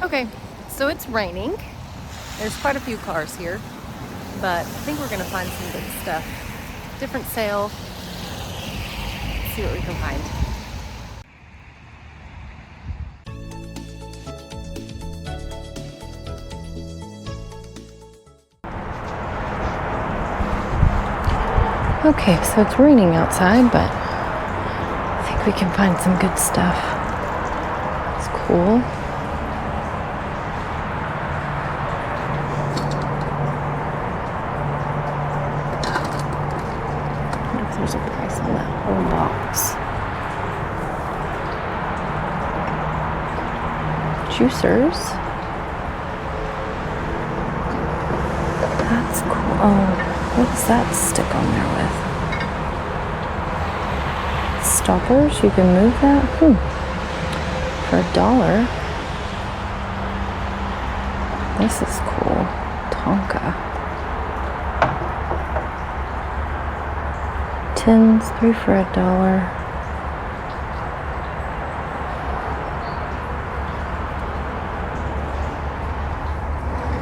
Okay, so it's raining. There's quite a few cars here, but I think we're gonna find some good stuff. Different sale. Let's see what we can find. Okay, so it's raining outside, but I think we can find some good stuff. It's cool. I wonder if there's a price on that whole box. Juicers. That's cool. Oh. What does that stick on there with? Stoppers, you can move that? For $1. This is cool. Tonka. Tins, 3 for $1.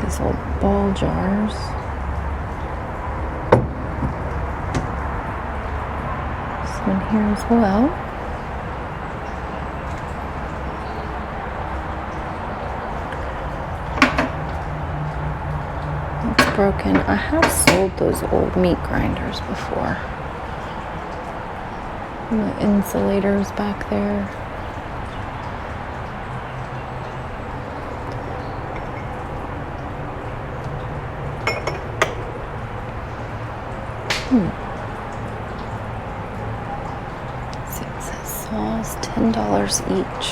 These old ball jars. In here as well. It's broken. I have sold those old meat grinders before. And the insulators back there. Saws, $10 each.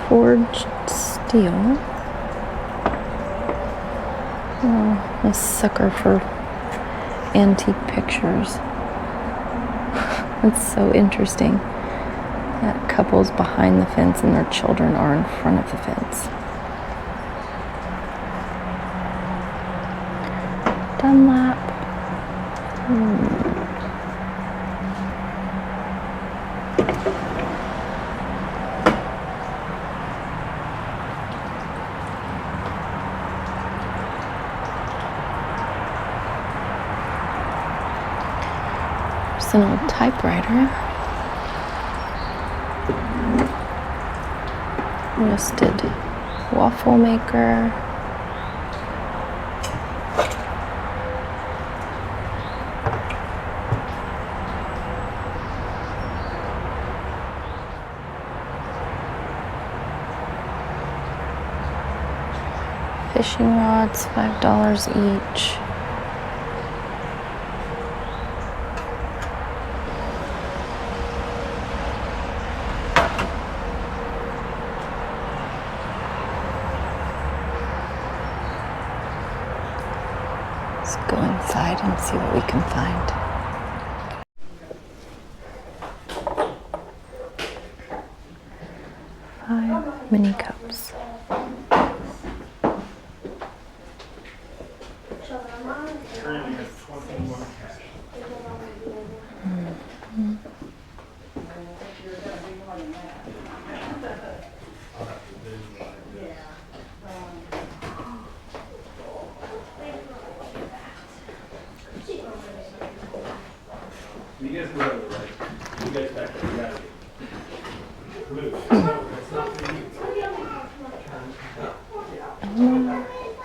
Forged steel. Oh, a sucker for antique pictures. It's so interesting that couples behind the fence and their children are in front of the fence. Dunlap. There's an old typewriter. Rusted waffle maker. Fishing rods, $5 each. Let's go inside and see what we can find. Five mini cups. You guys go over, right? You guys back there, you gotta move. No, that's not for you.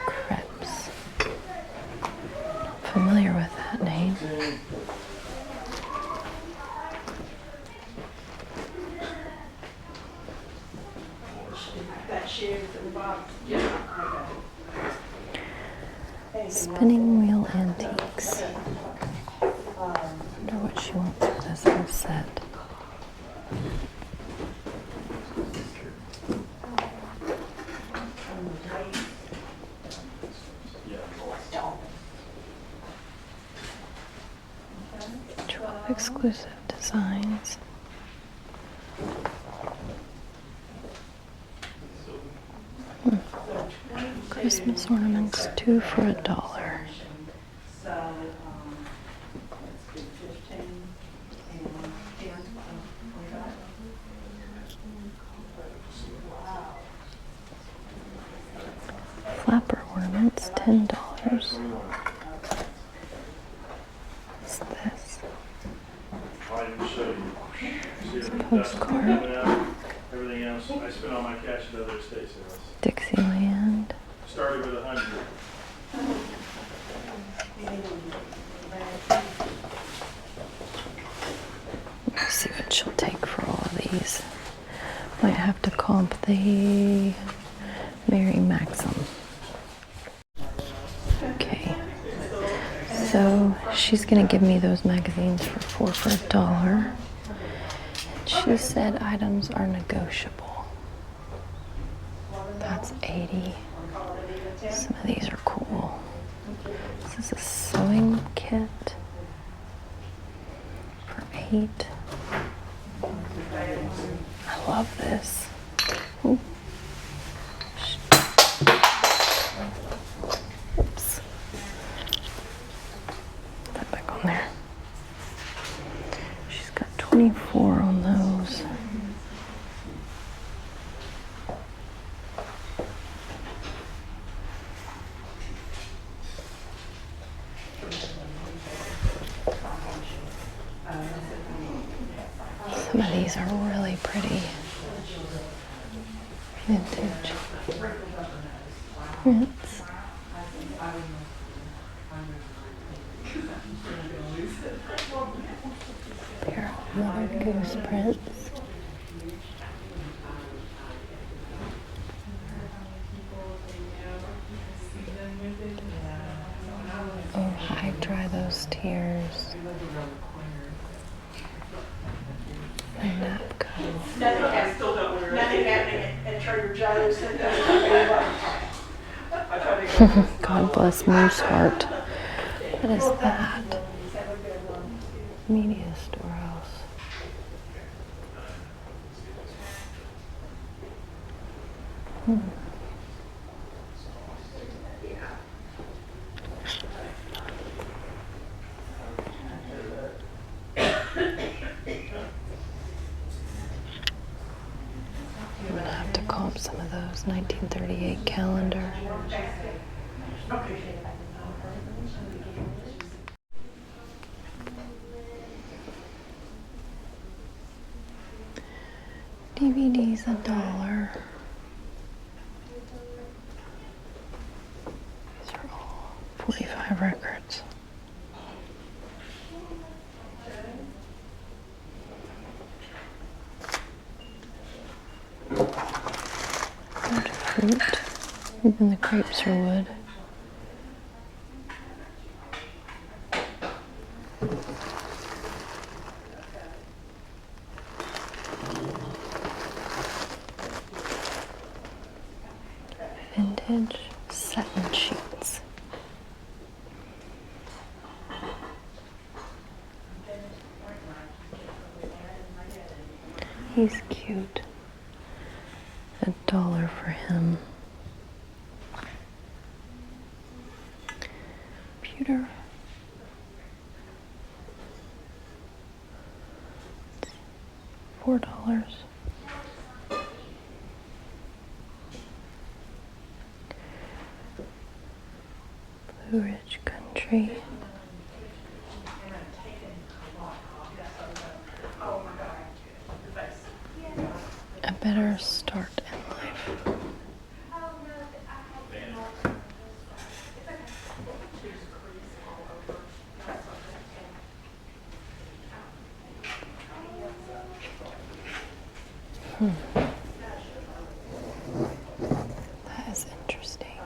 Crepes. Familiar with that name. Spinning wheel antiques. Wonder what she wants for this whole set. Exclusive designs. Christmas ornaments, 2 for $1. Flapper ornaments, $10. What's this? It's a postcard. Everything else, I spent all my cash at other estate sales. Dixieland. Started with 100. Let's see what she'll take for all of these. Might have to comp the Mary Maxim. Okay. So she's gonna give me those magazines for 4 for $1. She said items are negotiable. That's 80. Some of these are cool. This is a sewing kit for 8. I love this. Ooh. Oops. Put that back on there. She's got 24 on those. Some of these are really pretty. Vintage prints. Pair of Mother Goose prints. Oh, hide dry those tears. A napkin. Nothing happening at Trader Joe's. God bless Moose Heart. What is that? Media storehouse. I'm gonna have to comp some of those 1938 calendar. DVD's $1. These are all 45 records. Good fruit. Even the grapes are wood. Vintage satin sheets. He's cute. $1 for him. Pewter. $4. Blue Ridge Country. A better start in life. That is interesting.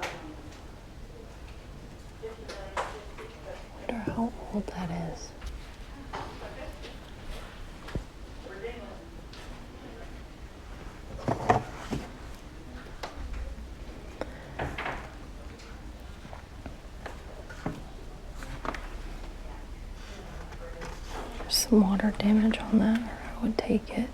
I wonder how old that is. There's some water damage on that, or I would take it.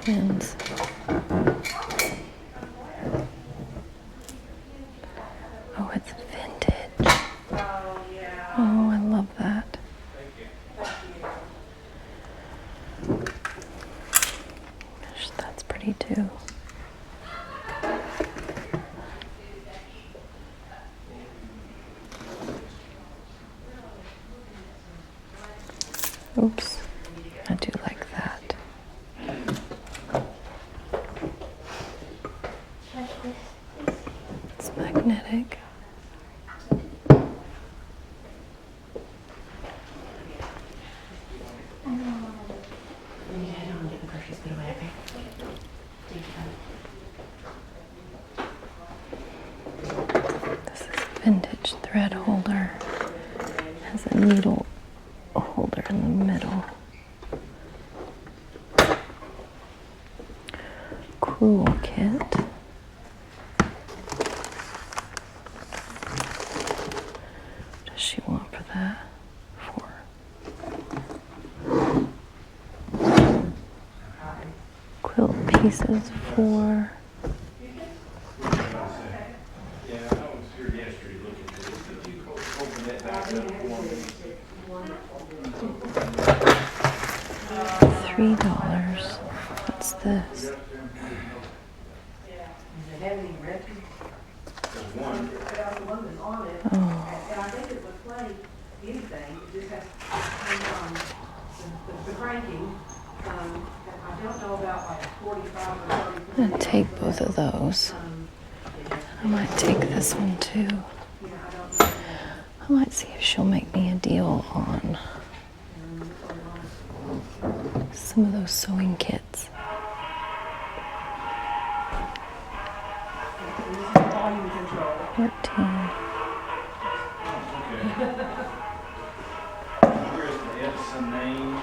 twins. Oh, it's vintage. Oh, I love that. Gosh, that's pretty too. Oops, I do like that. It's magnetic. This is a vintage thread holder. Has a needle holder in the middle. Cruel kit. What does she want for that? Quilt pieces for Yeah, I was here yesterday looking for this. Could you open that back up for me? $3. What's this? There's one. Oh, And I think it would play anything, it just has, the cranking, I don't know about like 45 or 30. I'm gonna take both of those. I might take this one too. I might see if she'll make me a deal on some of those sewing kits. Volume control. 14. Here's the Edison name.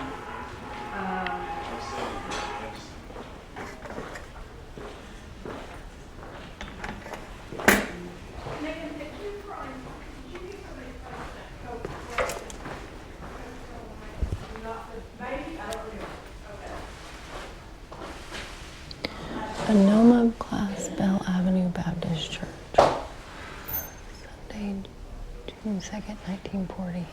Sonoma Glass Bell Avenue Baptist Church. Sunday, June 2nd, 1940.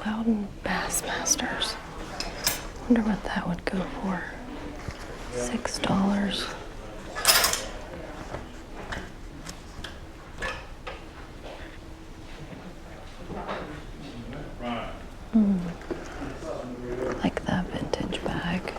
Loudon Bassmasters. Wonder what that would go for. $6. Like that vintage bag.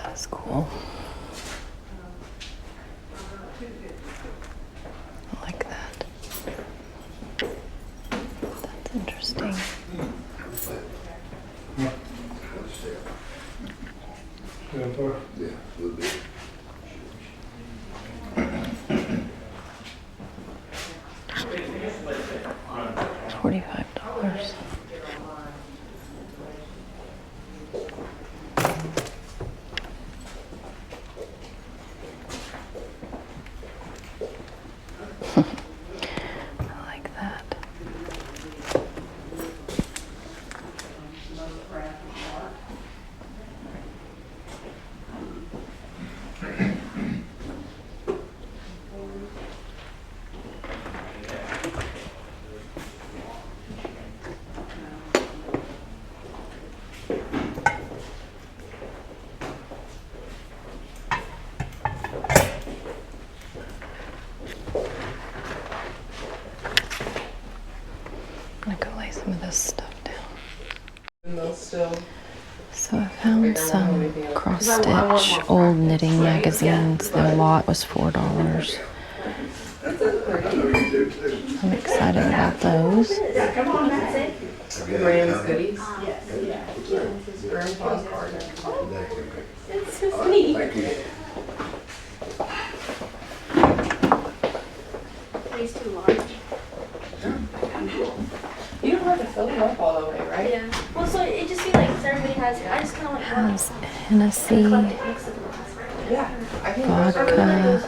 That's cool. I like that. That's interesting. $45. I like that. I'm gonna go lay some of this stuff down. And they'll still, So So I found some cross-stitch old knitting magazines. The lot was $4. I'm excited about those. Rand's goodies. This is grandpa's card. It's so funny. He's too large. You don't have to fill them up all the way, right? Yeah. Well, so it just feels like everybody has. I just kind of like want Has Hennessy, eclectic mix of glass. Yeah. I think those are vodka.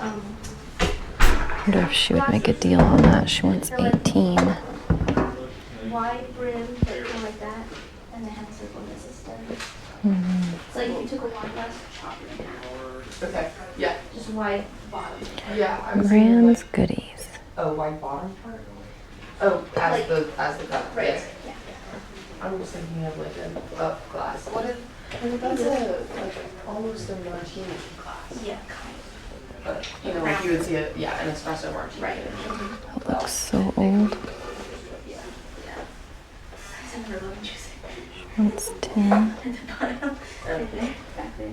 I wonder if she would make a deal on that. She wants 18. Wide brim, but kind of like that, and they have a circle in this instead. It's like if you took a wine glass, chop it in half. okay. Yeah. Just wide bottom. Yeah. I was thinking Rand's like, Goodies. oh, white bottom part? Oh, as the cup. Right. Yes. Yeah. I was thinking of like an up glass. What is? That's like almost a martini glass. Yeah, kind of. But you know, like you would see an espresso martini. Right. That looks so old. Yeah. Yeah. It's in her lemon juice. Wants 10. At the bottom. Right there. Back there.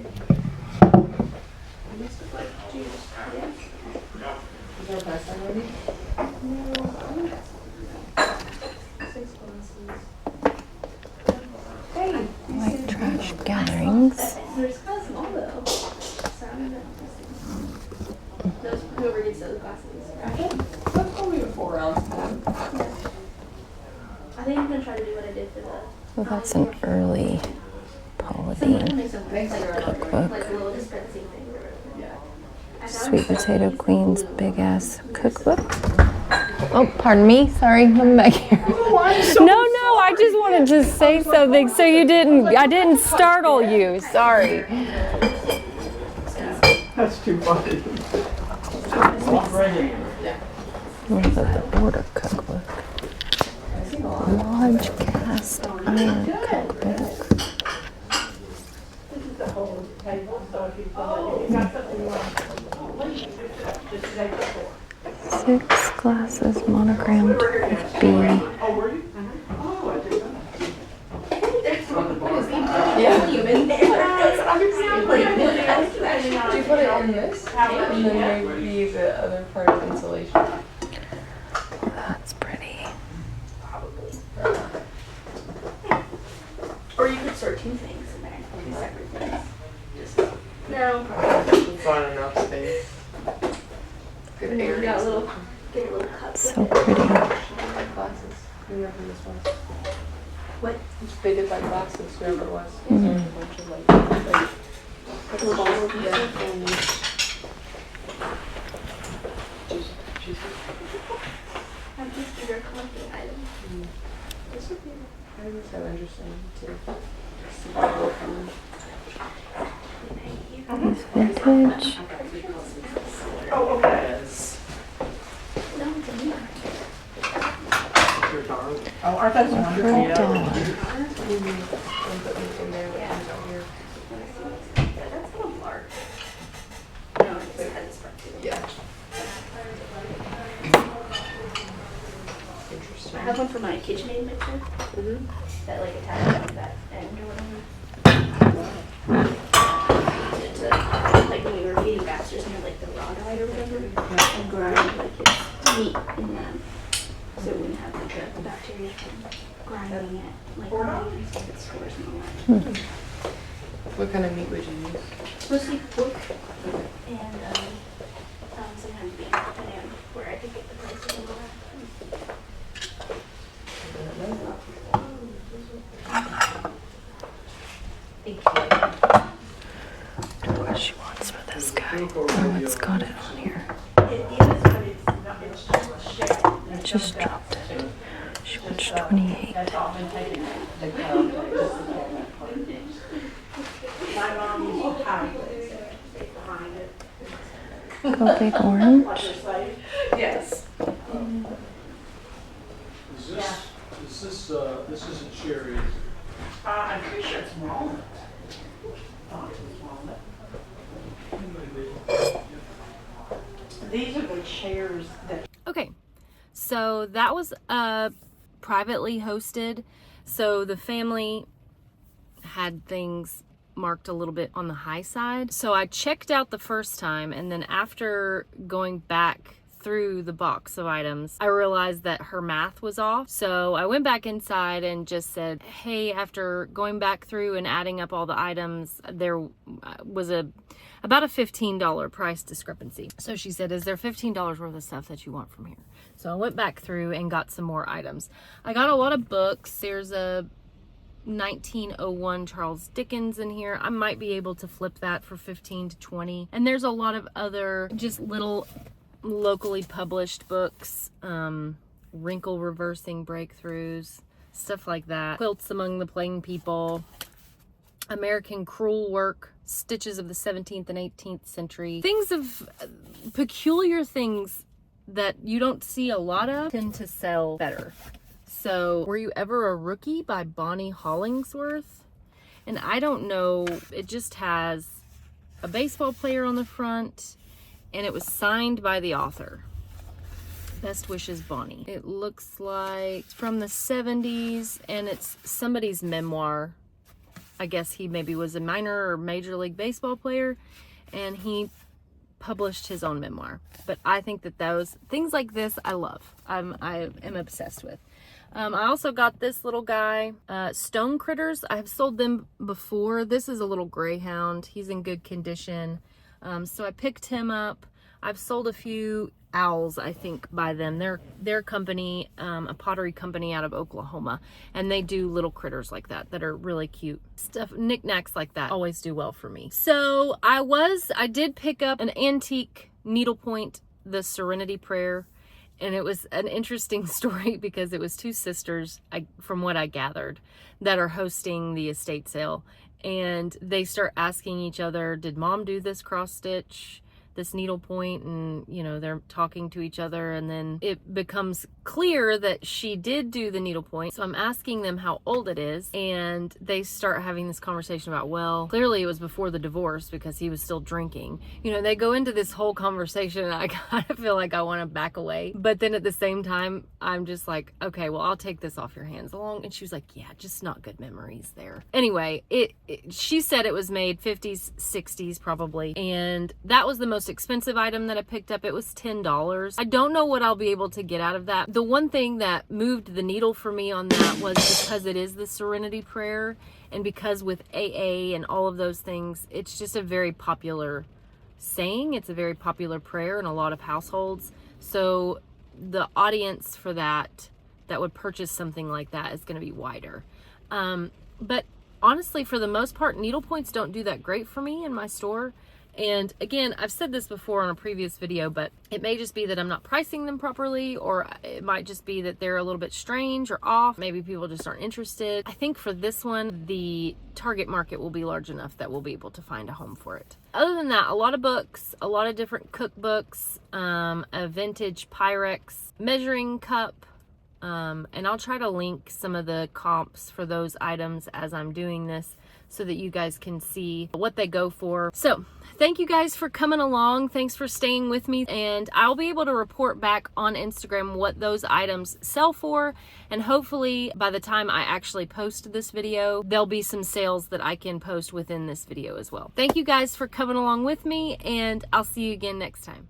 Juice. Yeah. Is there a price tag already? White trash gatherings. There's kind of small though. So I'm gonna those whoever gets those glasses. That's probably a 4 ounce pad. I think I'm gonna try to do what I did for the. So that's an early Paula Deen cookbook. Like a little dispensing thing. Yeah. Sweet Potato Queen's big ass cookbook. Oh, pardon me. Sorry, I'm back here. No, I just wanted to say something so I didn't startle you. Sorry. That's too funny. What is that? The Border Cookbook. Lodge Cast Iron Cookbook. This is the whole table, so if you got something you want to take it for. 6 glasses monogrammed B. Oh, were you? Oh, I did not. Yeah. Human there. Do you put it in this? And then maybe the other part of insulation. That's pretty. Or you could sort 2 things in there, 2 separate things. Just no. Fun enough space. Good You area. got a little, get a little cup. So pretty. Glasses. Whoever this was. What? They did like glasses, whoever it was. Mhm. There's a bunch of like Little balls of yeah. I'm just your collecting items. This would be. I think it's so interesting to see people come in. It's vintage. Oh, okay. No, it's a new. Oh, aren't those For $1. That's a little large. No, it's had this part too. Yeah. I have one for my KitchenAid mixer. That like attaches to that end or whatever. To, like when we were feeding bastards near like the raw guide or whatever, and grind like his meat in that. So we wouldn't have like the bacteria from grinding it, like grinding it scores and all that. What kind of meat would you use? Mostly pork and sometimes beef, depending on where I could get the prices and all that. Thank you. What she wants for this guy. Oh, it's got it on here. It is, but it's not, it's just a share. I just dropped it. She wants 28. That's all been taken. My mom used to hide it behind it. Go big orange. Yes. This isn't Sherry. I'm pretty sure it's walnut. These are the chairs that. Okay, so that was privately hosted. So the family had things marked a little bit on the high side. So I checked out the first time, and then after going back through the box of items, I realized that her math was off. So I went back inside and just said, hey, after going back through and adding up all the items, there was about a $15 price discrepancy. So she said, is there $15 worth of stuff that you want from here? So I went back through and got some more items. I got a lot of books. There's a 1901 Charles Dickens in here. I might be able to flip that for 15 to 20. And there's a lot of other just little locally published books, wrinkle reversing breakthroughs, stuff like that. Quilts Among the Plain People, American Crewel Work, Stitches of the 17th and 18th century. Things of peculiar things that you don't see a lot of tend to sell better. So, Were You Ever a Rookie by Bonnie Hollingsworth? And I don't know, it just has a baseball player on the front, and it was signed by the author. Best wishes, Bonnie. It looks like it's from the 70s, and it's somebody's memoir. I guess he maybe was a minor or major league baseball player, and he published his own memoir. But I think that those things like this, I love. I am obsessed with. I also got this little guy, Stone Critters. I have sold them before. This is a little greyhound. He's in good condition. So I picked him up. I've sold a few owls, I think, by them. They're a company, a pottery company out of Oklahoma, and they do little critters like that are really cute. Stuff, knickknacks like that always do well for me. So I did pick up an antique needlepoint, the Serenity Prayer, and it was an interesting story because it was two sisters, from what I gathered, that are hosting the estate sale. And they start asking each other, did mom do this cross stitch, this needlepoint? And, you know, they're talking to each other, and then it becomes clear that she did do the needlepoint. So I'm asking them how old it is, and they start having this conversation about, well, clearly it was before the divorce because he was still drinking. You know, they go into this whole conversation, and I kind of feel like I want to back away. But then at the same time, I'm just like, okay, well, I'll take this off your hands along. And she was like, yeah, just not good memories there. Anyway, she said it was made 50s, 60s probably. And that was the most expensive item that I picked up. It was $10. I don't know what I'll be able to get out of that. The one thing that moved the needle for me on that was because it is the Serenity Prayer, and because with AA and all of those things, it's just a very popular saying. It's a very popular prayer in a lot of households. So the audience for that would purchase something like that is going to be wider. But honestly, for the most part, needlepoints don't do that great for me in my store. And again, I've said this before on a previous video, but it may just be that I'm not pricing them properly, or it might just be that they're a little bit strange or off. Maybe people just aren't interested. I think for this one, the target market will be large enough that we'll be able to find a home for it. Other than that, a lot of books, a lot of different cookbooks, a vintage Pyrex measuring cup, and I'll try to link some of the comps for those items as I'm doing this, so that you guys can see what they go for. So thank you guys for coming along. Thanks for staying with me. And I'll be able to report back on Instagram what those items sell for. And hopefully by the time I actually post this video, there'll be some sales that I can post within this video as well. Thank you guys for coming along with me, and I'll see you again next time.